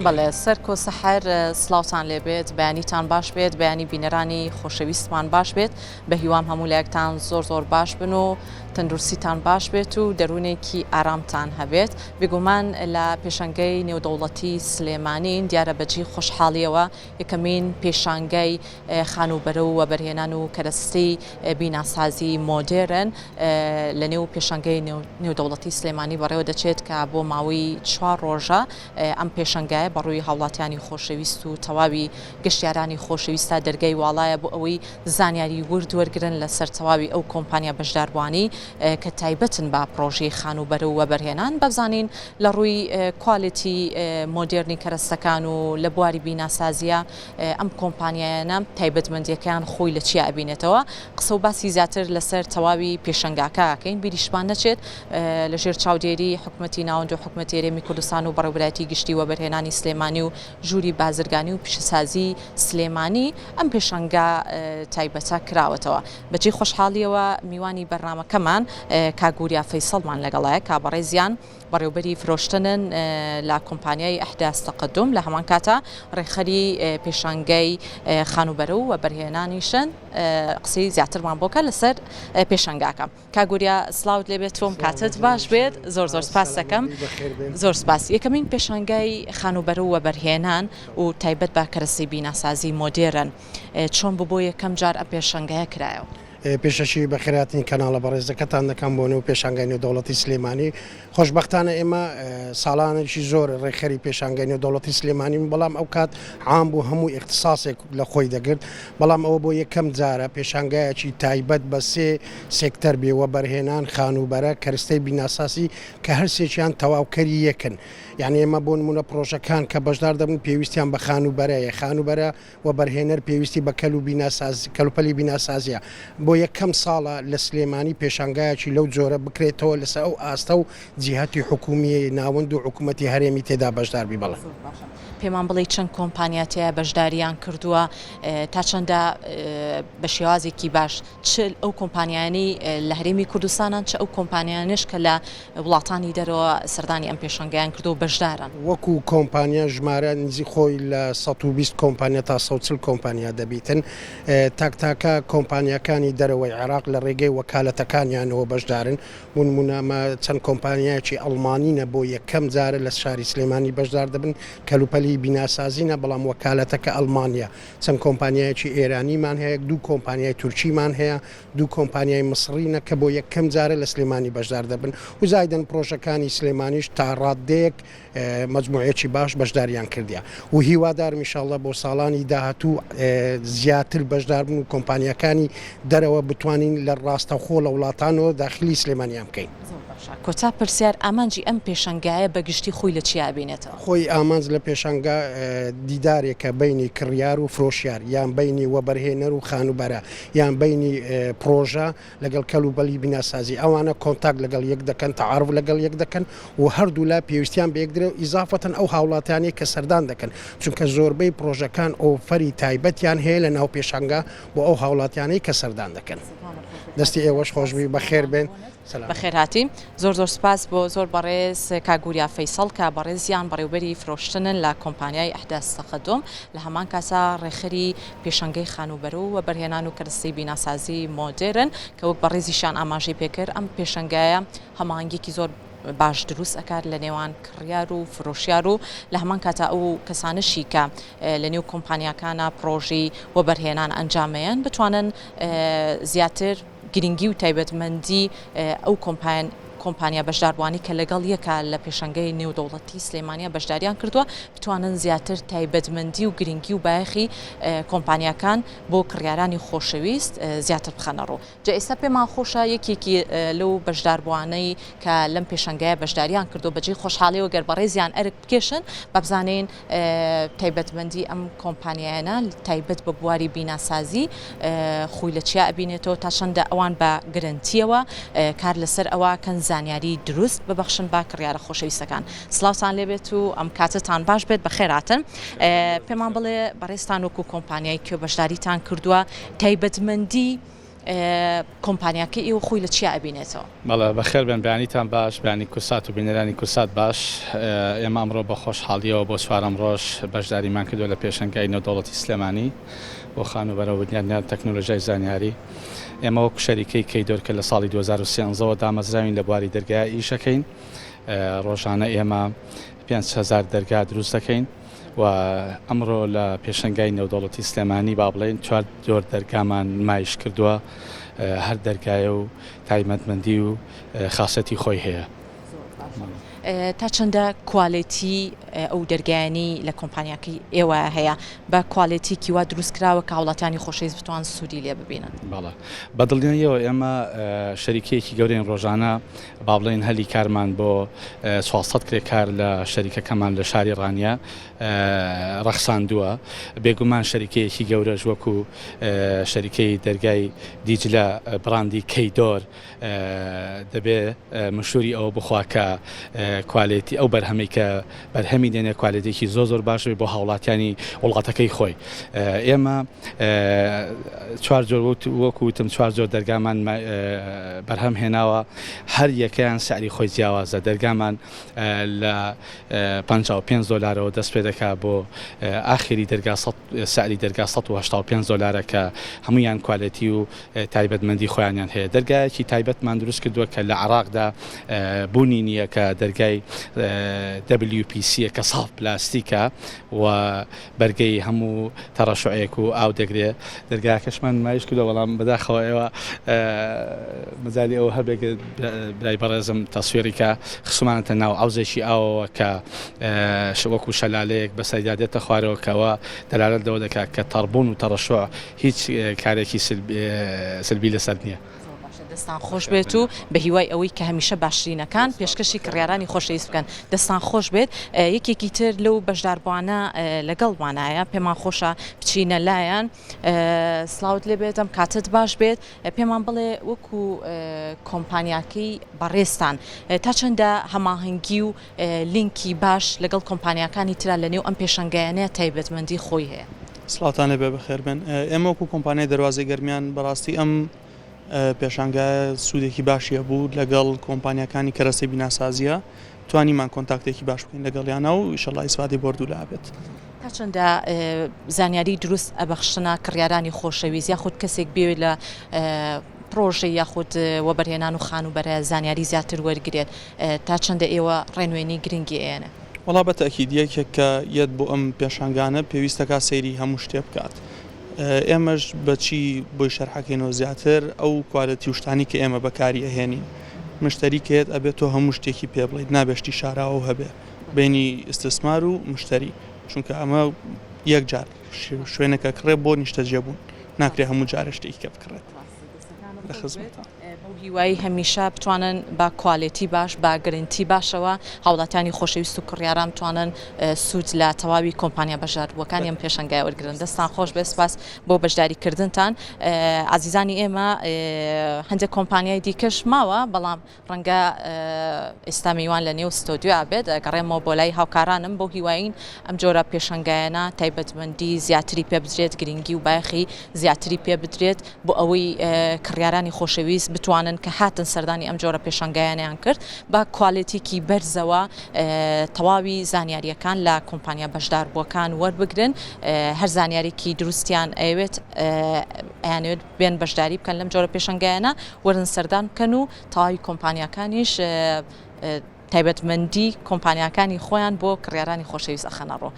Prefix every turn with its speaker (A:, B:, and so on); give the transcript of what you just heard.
A: بەڵێ سەرکۆ سەحەر سڵاوتان لێبێت بەیانیتان باش بێت بەیانی بینەرانی خۆشەویستمان باش بێت بە هیوام هەموو لایەکتان زۆر باش بن و تەندروستیتان باش بێت و دەروونێکی ئارامتان هەبێت بێگومان لە پێشەنگەی نێودەوڵەتی سلێمانین دیارە بەجی خۆشحاڵیەوە یەکەمین پێشانگەی خانوبەرە و وەبەرهێنان و کەرەستی بیناسازی مۆدێرن لە نێو پێشەنگەی نێودەوڵەتی سلێمانی بەڕێوە دەچێت کە بۆ ماوەی 4 ڕۆژە ئەم پێشەنگایە بەڕووی هاوڵاتیانی خۆشەویست و تەواوی گەشتیارانی خۆشەویستە دەرگای واڵایە بۆ ئەوەی زانیاری ورد وەرگرن لەسەر تەواوی ئەو کۆمپانیا بەشداربوانی کە تایبەتن بە پرۆژەی خانوبەرە و وەبەرهێنان بەبزانین لە ڕووی کوالیتی مۆدێرنی کەرەستەکان و لە بواری بیناسازیە ئەم کۆمپانیایانە تایبەتمەندیەکان خۆی لە چی ئەبینێتەوە قسە و باسی زیاتر لەسەر تەواوی پێشەنگاکەکەین بیریشمان نەچێت لەژێر چاودێری حکوومەتی ناوەند و حکوومەتی هەرێمی کوردستان و بەڕێوەبەرایەتی گشتی وەبەرهێنانی سلێمانی و ژووری بازرگانی و پیشەسازی سلێمانی ئەم پێشەنگا تایبەتە کراوەتەوە بەجێ خۆشحاڵیەوە میوانی بەرنامەکەمان کاگوریا فەیسەڵمان لەگەڵایە کابەڕێزیان بەڕێوبەری فرۆشتنن لە کۆمپانیای ئەحداس تەقەدوم لە هەمان کاتە ڕێخەری پێشانگەی خانوبەرە و وەبەرهێنانیشن قسەی زیاترمان بۆکە لەسەر پێشەنگاکە کاگوریا سلااوت لێبێت تۆم کاتت باش بێت زۆر سپاس دەکەم زۆر سپاس یەکەمین پێشانگای خانوبەرە و وەبەرهێنان و تایبەت بە کەرەستی بیناسازی مۆدێرن چۆن بۆ یەکەم جار ئەم پێشەنگایە کرایەوە
B: پێشەشی بەخێراتنی کەناڵە بەڕێزەکەتان دەکەم بۆ نێو پێشانگای نێودەوڵەتی سلێمانی خۆشبەختانە ئێمە ساڵانێکی زۆر ڕێخەری پێشانگای نێودەوڵەتی سلێمانی بەڵام ئەو کات عام بوو هەموو اختصاسێک لە خۆی دەگرت بەڵام ئەوە بۆ یەکەم جارە پێشانگایەکی تایبەت بە سێ سێکتەر بێوە بەرهێنان خانوبەرە کەرستەی بیناساسی کە هەرسێکیان تەواوکەری یەکن یعنی ئێمە بۆ نمونە پرۆژەکان کە بەشدار دەبن پێویستیان بە خانوبەرە و بەرهێنەر پێویستی بە کەلوپەلی بیناسازیە بۆ یەکەم ساڵە لە سلێمانی پێشانگایەکی لەو جۆرە بکرێتەوە لەسەر ئەو ئاستە و جیهاتی حکومی ناوەند و حکوومەتی هەرێمی تێدا بەشداربی بەڵێ
A: پێمان بڵێ چەند کۆمپانیاتەیە بەشداریان کردووە تا چەندە بە شێوازێکی باش چ ئەو کۆمپانیانی لە هەرێمی کوردستانان چ ئەو کۆمپانیانش کە لە وڵاتانی دەرەوە سەردانی ئەم پێشەنگیان کردو و بەشدارن
B: وەکو کۆمپانیا ژمارە نزی خۆی لە 120 کۆمپانیا تا 140 کۆمپانیا دەبیتن تاکتاکە کۆمپانیەکانی دەرەوەی عێراق لە ڕێگەی وەکالەتەکانیانەوە بەشدارن بوونمونامە چەند کۆمپانیایکی ئەڵمانینە بۆ یەکەم جارە لە شاری سلێمانی بەشدار دەبن کەلوپەلی بیناسازینە بەڵام وەکالەتەکە ئەڵمانیا چەند کۆمپانیایکی ئێرانیمان هەیە دوو کۆمپانیای تورکیمان هەیە دوو کۆمپانیای مصرینە کە بۆ یەکەم جارە لە سلێمانی بەشدار دەبن و زایدەن پرۆژەکانی سلێمانیش تا ڕادەیەک مجموعەیەکی باش بەشداریان کردیا و هیوادارم ئینشاڵڵا بۆ ساڵانی داهاتوو زیاتر بەشدار بن و کۆمپانیەکانی دەرەوە بتوانین لە ڕاستەوخۆ لە وڵاتانەوە داخلی سلێمانیان بکەین
A: کۆتا پرسیار ئامانجی ئەم پێشەنگایە بەگشتی خۆی لە چی ئابینێتەوە
B: خۆی ئامانج لە پێشەنگا دیدارێکە بینی کڕیار و فرۆشیار یان بینی وەبەرهێنەر و خانوبەرە یان بینی پرۆژە لەگەڵ کەلوپەلی بیناسازی ئەوانە کۆنتاک لەگەڵ یەک دەکەن تعارف لەگەڵ یەک دەکەن و هەردوو لا پێویستیان بە یەکدرێ و ئیزافەتەن ئەو هاوڵاتیانی کە سەردان دەکەن چونکە زۆربەی پرۆژەکان ئۆفەری تایبەتیان هەیە لە ناو پێشەنگا بۆ ئەو هاوڵاتیانەی کە سەردان دەکەن دەستی ئێوەش خۆشبی بەخێر بێن
A: بەخێر هاتی زۆر سپاس بۆ زۆر بەڕێز کاگوریا فەیسەڵ کە بەڕێزیان بەڕێوبەری فرۆشتنن لە کۆمپانیای ئەحداس تەقەدوم لە هەمان کاسە ڕێخەری پێشەنگەی خانوبەرە و وەبەرهێنان و کەرەستی بیناسازی مۆدێرن کە وەک بەڕێزیشان ئاماژەی پێکرد ئەم پێشەنگایە هەماهەنگێکی زۆر باش دروست ئەکات لە نێوان کڕیار و فرۆشیار و لە هەمان کاتە ئەو کەسانشی کە لە نێو کۆمپانیەکانە پرۆژی وەبەرهێنان ئەنجامەیەن بتوانن زیاتر گرنگی و تایبەتمەندی ئەو کۆمپانیا بەشداربوانی کە لەگەڵ یەکە لە پێشەنگەی نێودەوڵەتی سلێمانیا بەشداریان کردووە بتوانن زیاتر تایبەتمەندی و گرنگی و بایەخی کۆمپانیەکان بۆ کڕیارانی خۆشەویست زیاتر بخەنەڕۆ جا ئێستا پێمان خۆشە یەکێکی لەو بەشداربوانەی کە لەم پێشەنگایە بەشداریان کردو بەجێ خۆشحاڵیەوە گەر بەڕێزیان ئەرک بکێشن بەبزانین تایبەتمەندی ئەم کۆمپانیایانە تایبەت بە بواری بیناسازی خۆی لە چیا ئەبینێتەوە تا چەندە ئەوان بە گرنتیەوە کار لەسەر ئەوە کەن زانیاری دروست ببەخشن با کڕیارە خۆشەویستەکان سلااوتان لێبێت و ئەم کاتتان باش بێت بەخێراتن پێمان بڵێ بەڕێستان وەکو کۆمپانیای کێ بەشداریتان کردووە تایبەتمەندی کۆمپانیاکە ئێوە خۆی لە چیا ئەبینێتەوە؟
C: بەڵێ بەخێر بن بەیانیتان باش بەیانی کورسات و بینەرانی کورسات باش ئێمە ئەمڕۆ بە خۆشحاڵیەوە بۆ چوارەم ڕۆژ بەشداریمان کردووە لە پێشەنگای نێودەوڵەتی سلێمانی بۆ خانوبەرە بنیاد تەکنۆلۆژیای زانیاری. ئێمە وەکو شەریکەی کەیدۆر کە لە ساڵی 2013ەوە دامەزراوین لە بواری دەرگای ئیشەکەین. ڕۆژانە ئێمە 5,000 دەرگا دروست دەکەین و ئەمڕۆ لە پێشەنگای نێودەوڵەتی سلێمانی با بڵێن 4 جۆر دەرگامان نمایش کردووە. هەر دەرگایە و تایبەتمەندی و خاسەتی خۆی هەیە.
A: تا چەندە کوالیتی ئەو دەرگایانی لە کۆمپانیاکەی ئێوە هەیە بە کوالیتی کیوا دروستکراوە کە هاوڵاتیانی خۆشەویست بتوان سوودی لێ ببینن؟
C: بەڵێ بەدڵنیاییەوە ئێمە شەریکەیەکی گەورەین ڕۆژانە با بڵێن هەلی کارمان بۆ 400 کرێکار لە شەریکەکەمان لە شاری ڕانیا ڕەخساندووە. بێگومان شەریکەیەکی گەورەش وەکو شەریکەی دەرگای دیجلە براندی کەیدۆر دەبێ مشوری ئەوە بخوا کە کوالیتی ئەو بەرهەمی کە بەرهەمی دێنێ کوالیتێکی زۆر باشوی بۆ هاوڵاتیانی وڵاتەکەی خۆی. ئێمە 4 جۆر وەکوتم 4 جۆر دەرگامان بەرهەم هێناوە، هەر یەکەیان سعری خۆی جیاوازە. دەرگامان لە 55 دلارەوە دەست پێ دەکات بۆ ئاخری دەرگا سعری دەرگا 185 دلارە کە هەمویان کوالیتی و تایبەتمەندی خۆیانیان هەیە. دەرگایەکی تایبەتمان دروست کردووە کە لە عێراقدا بوونی نییە کە دەرگای WPC کە ساڵ پلاستیکە و بەرگەی هەموو تەڕەشعەیەک و ئاو دەگرێت. دەرگاکەشمان نمایش کردو بەڵام بەداخەوە ئێوە مەجای ئەوە هەبێک برای بەڕێزم تەسویریکە خسومانەتە ناو ئاوزێکی ئاوەوە کە وەکو شەلالەیەک بەسەردا دێتە خوارەوە کەەوە دەلالت دەوە دەکات کە تەڕبوون و تەڕەشع هیچ کارێکی سلبی لەسەر نییە.
A: دەستان خۆش بێت و بە هیوای ئەوەی کە هەمیشە باشترینەکان پێشکەشی کڕیارانی خۆشەویست بکەن. دەستان خۆش بێت. یەکێکی تر لەو بەشداربووانە لەگەڵوانایە پێمان خۆشە بچینە لایەن. سلااوت لێ بێتم کاتت باش بێت. پێمان بڵێ وەکو کۆمپانیاکەی بەڕێستان تا چەندە هەماهەنگی و لینکی باش لەگەڵ کۆمپانیاکانی ترا لە نێو ئەم پێشەنگایانەیە تایبەتمەندی خۆی هەیە؟
D: سڵاتانە بێ بەخێر بن. ئێمە وەکو کۆمپانیای دەواازەی گەرمیان بەڕاستی ئەم پێشانگای سوودێکی باشیە بوو لەگەڵ کۆمپانیەکانی کەرەسەی بیناسازیە توانیمان کۆنتاکتێکی باش بکەین لەگەڵیانە و ئینشەڵڵا ئیسفادەی بردوو لابێت.
A: تا چەندە زانیاری دروست ئەبەخشنە کڕیارانی خۆشەویست یاخود کەسێک بێت لە پرۆژە یاخود وەبەرهێنان و خانوبەرە زانیاری زیاتر وەرگێت تا چەندە ئێوە ڕێنوێنی گرنگی ئێنە؟
D: وەڵا بە تەکید یەکێک کە یەت بۆ ئەم پێشانگانە پێویستەکە سەیری هەموو شتێ بکات. ئێمەش بەچی بۆی شەرحەکەینەوە زیاتر ئەو کوالەتی وشتانی کە ئێمە بەکاری ئەهێنین مشتریکێت ئەبێت تۆ هەموو شتێکی پێ بڵیت نابێشتی شاراوە هەبێ بینی ئستثمار و مشتری، چونکە ئەمە یەک جار شوێنەکە کڕێ بۆ نیشتەجێبوون ناکرێ هەموو جارە شتێکی کە بکڕێت. لە خزمەتە
A: هیوایی هەمیشە بتوانن با کوالیتی باش با گرنتی باشەوە هاوڵاتیانی خۆشەویست و کڕیاران بتوانن سوود لە تەواوی کۆمپانیا بەشداربووەکانی ئەم پێشەنگای وەرگرن. دەستان خۆش بێ. سپاس بۆ بەشداریکردنتان. عزیزانی ئێمە هەندێک کۆمپانیای دیکەش ماوە بەڵام ڕەنگە ئێستا میوان لە نێو ستۆدیۆ ئابێت گەڕێمەوە بۆ لای هاوکارانم بۆ هیواین ئەم جۆرە پێشەنگایانە تایبەتمەندی زیاتری پێ بدرێت، گرنگی و بایخی زیاتری پێ بدرێت بۆ ئەوەی کڕیارانی خۆشەویست بتوانن کە هاتن سەردانی ئەم جۆرە پێشەنگایانیان کرد بە کوالیتیکی بەرزەوە تەواوی زانیاریەکان لە کۆمپانیا بەشداربووەکان وەربگرن. هەر زانیاریکی دروستیان ئەوێت ئەیانوێت بێن بەشداری بکەن لەم جۆرە پێشەنگایانە وەرن سەردان بکەن و تەواوی کۆمپانیاکانیش تایبەتمەندی کۆمپانیاکانی خۆیان بۆ کڕیارانی خۆشەویست ئەخەنەڕۆ.